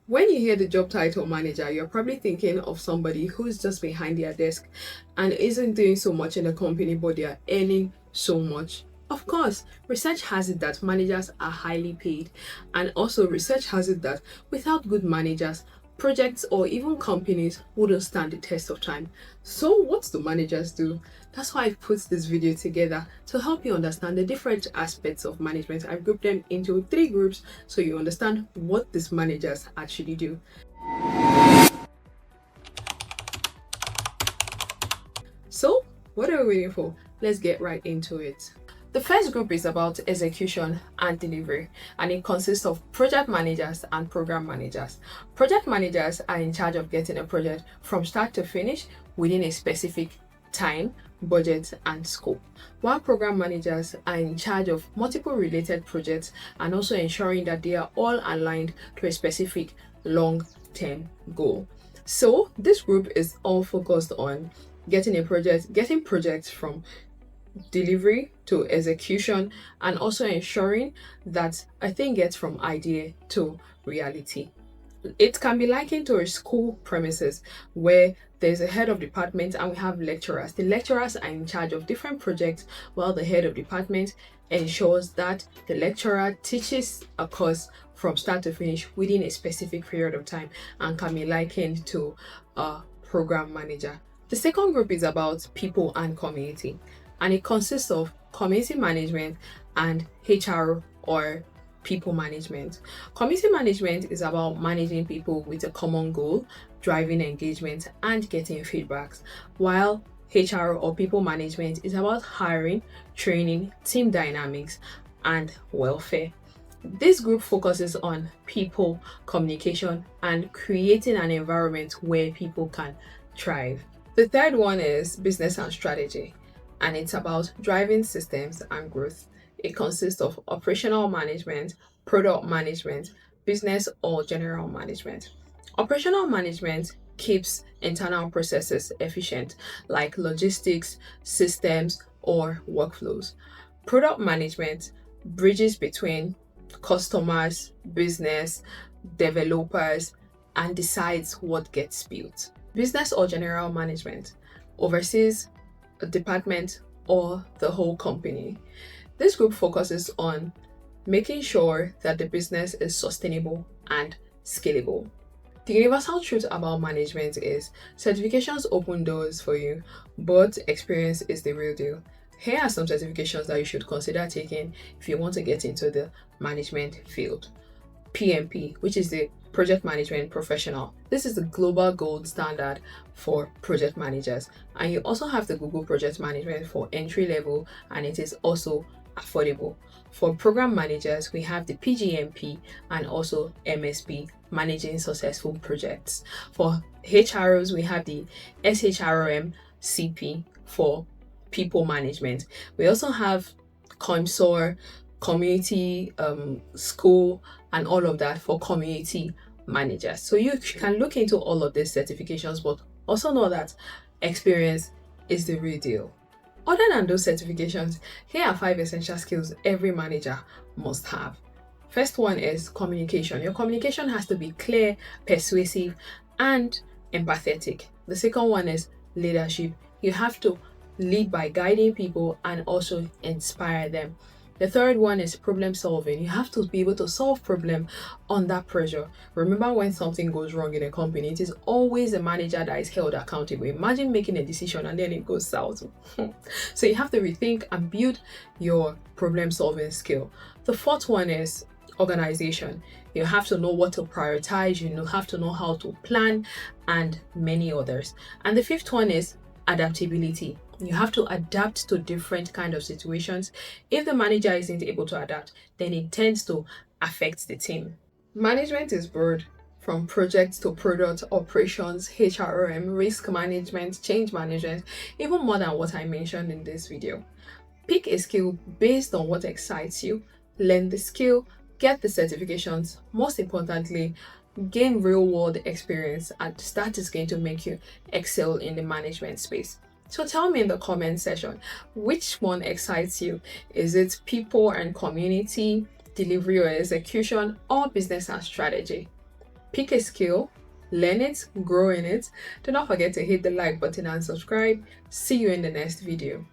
When you hear the job title manager, you're probably thinking of somebody who's just behind their desk and isn't doing so much in the company, but they are earning so much. Of course, research has it that managers are highly paid, and also research has it that without good managers, projects or even companies wouldn't stand the test of time. So, what do managers do? That's why I've put this video together to help you understand the different aspects of management. I've grouped them into three groups so you understand what these managers actually do. So, what are we waiting for? Let's get right into it. The first group is about execution and delivery, and it consists of project managers and program managers. Project managers are in charge of getting a project from start to finish within a specific time, budget, and scope, while program managers are in charge of multiple related projects and also ensuring that they are all aligned to a specific long-term goal. So, this group is all focused on getting projects from delivery to execution, and also ensuring that a thing gets from idea to reality. It can be likened to a school premises where there's a head of department and we have lecturers. The lecturers are in charge of different projects while the head of department ensures that the lecturer teaches a course from start to finish within a specific period of time, and can be likened to a program manager. The second group is about people and community, and it consists of community management and HR or people management. Community management is about managing people with a common goal, driving engagement, and getting feedbacks, while HR or people management is about hiring, training, team dynamics, and welfare. This group focuses on people, communication, and creating an environment where people can thrive. The third one is business and strategy, and it's about driving systems and growth. It consists of operational management, product management, business or general management. Operational management keeps internal processes efficient, like logistics, systems, or workflows. Product management bridges between customers, business, developers, and decides what gets built. Business or general management oversees a department or the whole company. This group focuses on making sure that the business is sustainable and scalable. The universal truth about management is certifications open doors for you, but experience is the real deal. Here are some certifications that you should consider taking if you want to get into the management field. PMP, which is the Project Management Professional. This is the global gold standard for project managers. And you also have the Google Project Management for entry level, and it is also affordable. For program managers, we have the PGMP and also MSP, Managing Successful Projects. For HROs, we have the SHRM CP for people management. We also have COMSOR, community school, and all of that for community managers. So you can look into all of these certifications, but also know that experience is the real deal. Other than those certifications, here are 5 essential skills every manager must have. First one is communication. Your communication has to be clear, persuasive, and empathetic. The second one is leadership. You have to lead by guiding people and also inspire them. The third one is problem solving. You have to be able to solve problem under pressure. Remember, when something goes wrong in a company, it is always the manager that is held accountable. Imagine making a decision and then it goes south. So you have to rethink and build your problem solving skill. The fourth one is organization. You have to know what to prioritize, you have to know how to plan, and many others. And the fifth one is adaptability. You have to adapt to different kind of situations. If the manager isn't able to adapt, then it tends to affect the team. Management is broad, from project to product, operations, HRM, risk management, change management, even more than what I mentioned in this video. Pick a skill based on what excites you, learn the skill, get the certifications, most importantly, gain real world experience, and that is going to make you excel in the management space. So tell me in the comment section, which one excites you? Is it people and community, delivery or execution, or business and strategy? Pick a skill, learn it, grow in it. Do not forget to hit the like button and subscribe. See you in the next video.